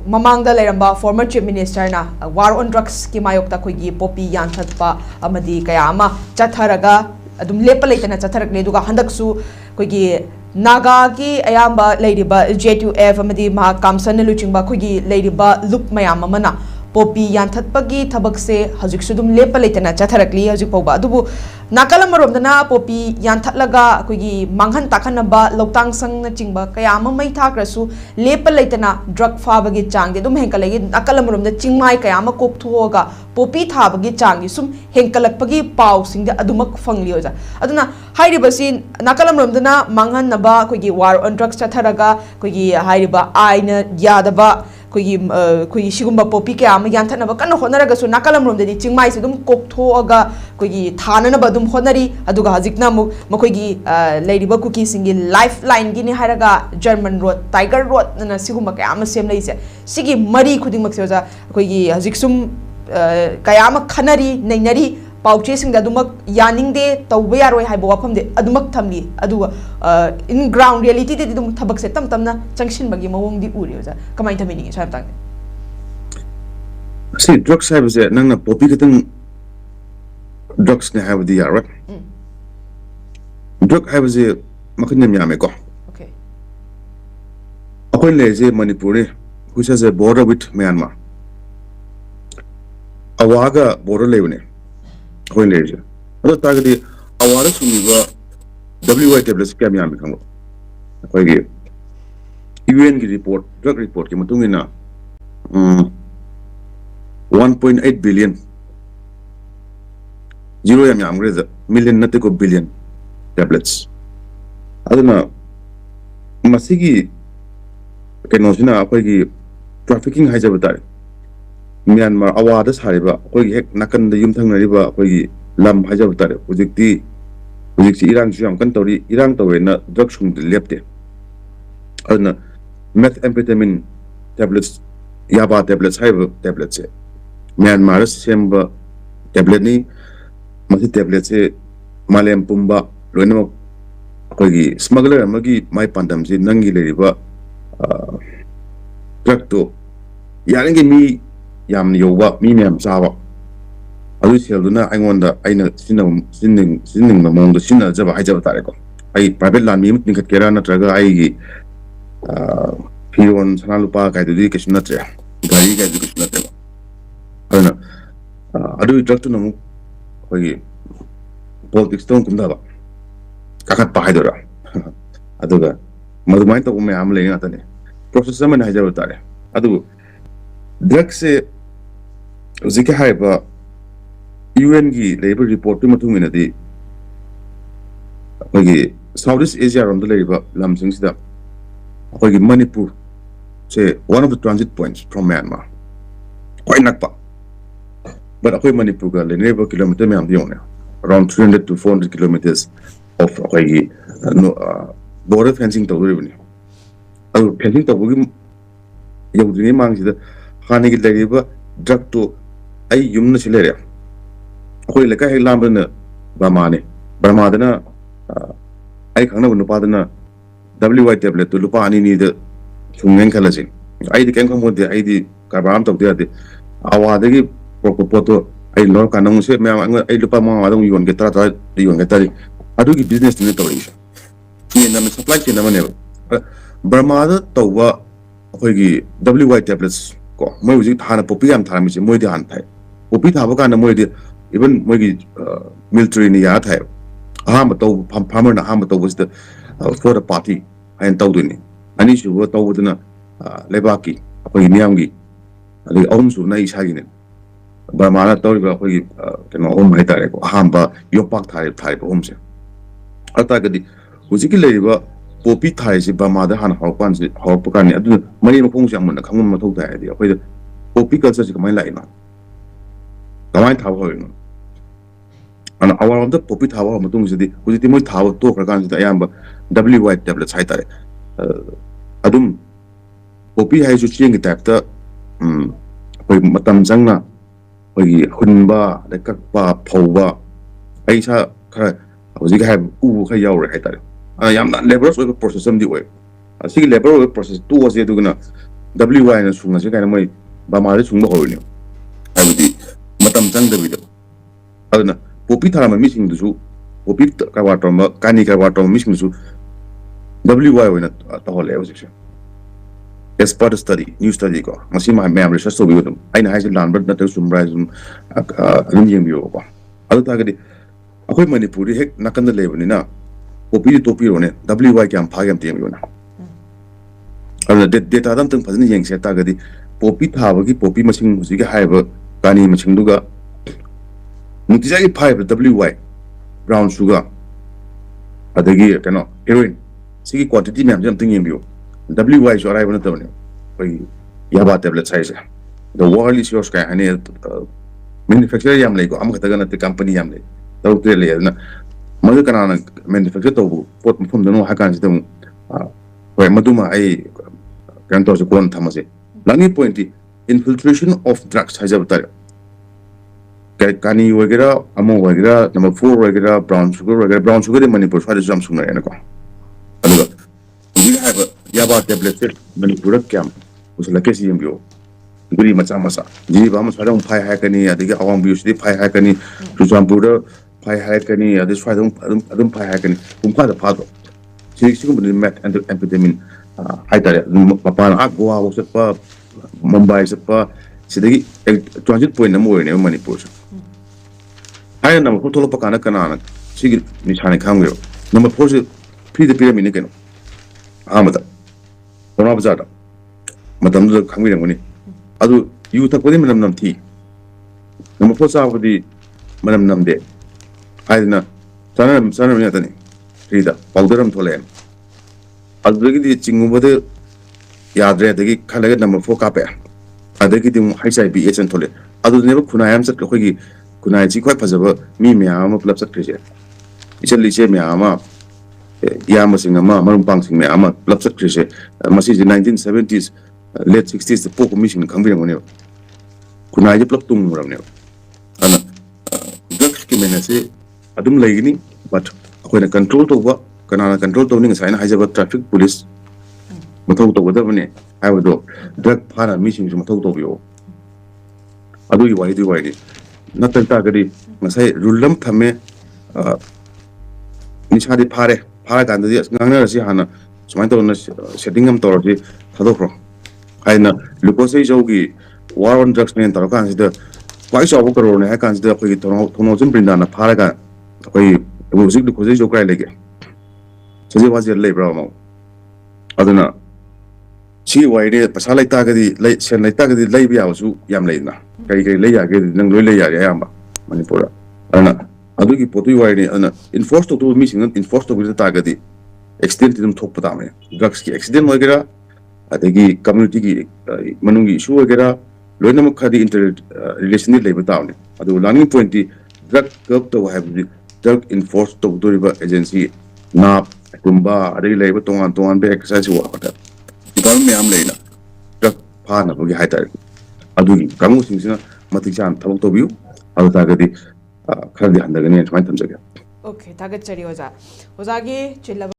Mamangda Leramba, former Chief Minister na war on drugs ki mayokta koigi popi yanthatpa amadi kayama chatharaga adum lepa leitana chatharak ne duga handaksu koigi Naga ki ayamba leiriba J2F amadi ma kamsan luchingba koigi leiriba loop mayam amana popi yanthatpagi thabak se hajik sudum lepa leitana chatharakli hajik pauba adubu Nakalam maromdana popi yanthatlaga koigi manghan takhanaba lotang sang na chingba kayama mai thakrasu lepa leitana drug fabagi chang de dum henkalagi nakalam maromda chingmai kayama kokthuoga popi thabagi chang sum henkalakpagi pau singda adumak fanglioja aduna hairibasi nakalam maromdana manghan naba koigi war on drugs chatharaga koigi hairiba aina yadaba koigi sigumba popi kayama yanthatnaba kana honaraga su nakalam maromdadi chingmai se dum kokthuoga koigi thana na badum honari aduga hajikna mu makoigi leiriba cookie singi lifeline gini haraga German road tiger road na siguma kayama sem leise sigi mari khuding makseja koigi hajiksum kayama khanari nainari pauche sing da dumak yaning de tawbe yaroi haibo wafam de adumak thamli aduga in ground reality de dum thabak se tam tamna changshin bagi mawong di uri oja kamai thamini ngi sam tang see drugs have is nang na popi katang drugs ne have the right drug have is makin yame ko okay akoy leze Manipuri which has a border with Myanmar awaga border levne akoy leze ado tagadi awara sumiba WITW scam yame kango akoy ge UN ki report drug report ki matungina 1.8 billion zero yam reza million natiko billion tablets aduna masigi kenosina akoigi trafficking haijabatari Myanmar awada sariba akoigi hek nakan da yumthang nariba akoigi lam haijabatari ujikti irang suyam kan tori irang tawena drug sung lepte aduna methamphetamine tablets yaba tablets haiba tablets Myanmar semba tablet ni masi tablet se malem pumba loina kogi smuggler amagi mai pandam se nangi leriba drug to yarangi mi yam yoba mi mem sawa adu selduna aingonda aina sinning mamong do sinna jaba haijaba tare ko ai private land mi mutning kera na traga ai gi pion sanalupa kai du education na tre gari kai education na tre ana adu drug to namu kogi politics tong kumda ba kakat pa haidora aduga madumai to me amle ngata ne process man hajaw tare adu drug se zika haiba UN gi labor report tu matungina di kogi Southeast Asia rom the labor lamsing sida kogi Manipur say one of the transit points from Myanmar quite nakpa but akoy Manipur ga le neighbor kilometer me am dione around 300 to 400 kilometers of border fencing to revenue. Fencing to Yodini Mangsida Hanigi Lariba drug to a Yumna Sileria. Hoyleka Lambana Bamani, Bramadana, I can't know Padana, WY tablet to Lupani neither Sungan Kalazin. I can come with the ID Kabam of the Awadagi Propopoto. I look and I say, I look at my you won't get that, you won't get that. I do business in the television. In supply chain, Burma, Towa, WY tablets, music, Hana Popi and time is a Moidi anti. Popi Tavakan and Moidi, even Mogi military in the yard type. Hamato, Pamana Hamato was the for the party and Todini. An issue were told in a Lebaki, Niamgi, the Omsu Nais Hagin. Burma told you can own my type, Hamba, your park type homes. Atagadi, Uziki labor, Popi ties, Burma, the Han Hopans, Hopokani, Many Pungsam, and the common Matota idea, whether Popi cultures my line. The White Tower, and our of the Popi Tower, Matunzi, with the most tower talk against the Yamba, WY tablets, Hitare. Adum Popi has to change it after Matamzanga. Hunba, the Kakpa, Pova, Aisha, was you have Uka I am not labor process some the way. I see labor process 2 was yet to WY na sunga se kana moi ba ma de sunga hoyni abudi matam chang da bido aduna popi thara ma missing du popi ka water ma kani ka water missing du WY wena ta hole was as part of study new study ko masi ma mem research so bido aina haise lan but na ta summarize rum yem yo ko adu ta gadi akoi Manipuri hek nakan da lebani na popi topi rone WY kyam phagam tem yo na adu data dam tung phajni yeng se ta gadi popi thabagi popi machine music haiba kani machine duga nutija gi phaiba WY brown sugar adagi kano heroin sigi quantity mem jam ting yem yo WY so arrive na tawne oi yaba tablet size the world is yours ka ane manufacturer yam lay ko am khata gana te company yam lay taw te le na madu kana na manufacturer to pot phum dano ha kan sidam oi maduma ai kan to so kon thamase langi point infiltration of drugs hajab tar kani wagera amo wagera number 4 wagera brown sugar de Manipur fa jam sumna ena ko aduga we have yaba tablet Manipur kyam usla kesi yambio guri macha masa ji ba ma sadam phai ha kani adigi awang bius di phai ha kani Sujampur phai ha kani adi adum phai ha kani kumpa da phado sigum met and amphetamine hai tare papan goa waspa Mumbai sapa sidagi transit point namo ne Manipur hai number 4 tolo pakana kana sigi ni chane khangyo number 4 se free the pyramid ne keno amada ona bazada madam da khangwi ngoni adu yu thakodi manam nam thi number 4 sa budi manam nam de haidna sana ne tani free da powderam thole adu gi chingu bode yadre dagi khalaga number 4 kape adagi dim HIV agent thole adu ne khunayam sat khogi kunai chi khoi phajaba mi myama plus sat khrise isali che myama yama singama marum pang sing myama plus sat khrise masi 1970s late 60s the poco mission khangbi ngone kunai je plap tung muram ne ana drugs ki menase adum laigini but akoina control to wa kana control to ning saina hajaba traffic police mathau to wadabane aiwado drug phana mission mathau to bio adu yi wai natal ta gadi masai rulam thame nishadi phare kan di ngangna si hana sumai to na setting am to ri thado kro aina lupose jogi war on drugs ne tar kan sida kwai so ko ro ne kan sida khoi tono jin brinda na phare ka khoi music du khoi jo krai lege sije wajir le bra ma aduna si waide pasal ta gadi lai sen lai ta gadi lai bia su yam lai na kai lai ya ge nang loi lai ya ya ma Manipur ana adu ki potu waide ana enforce to missing enforce to ta gadi accident dum thok pata me drugs ki accident wagera adagi community ki manungi issue wagera loina ma khadi inter relation ni lai bata ne adu learning point di drug curb to have drug enforce to riba agency na kumba adagi lai ba tongan be exercise wa pata Kalau me am leina, tak phana bagi hai tar. Adu kamu sing matik jan thabak to biu, adu ta gadi khar di handa gani thamai thamjaga. Okay, tagat chari oza. Oza gi chilla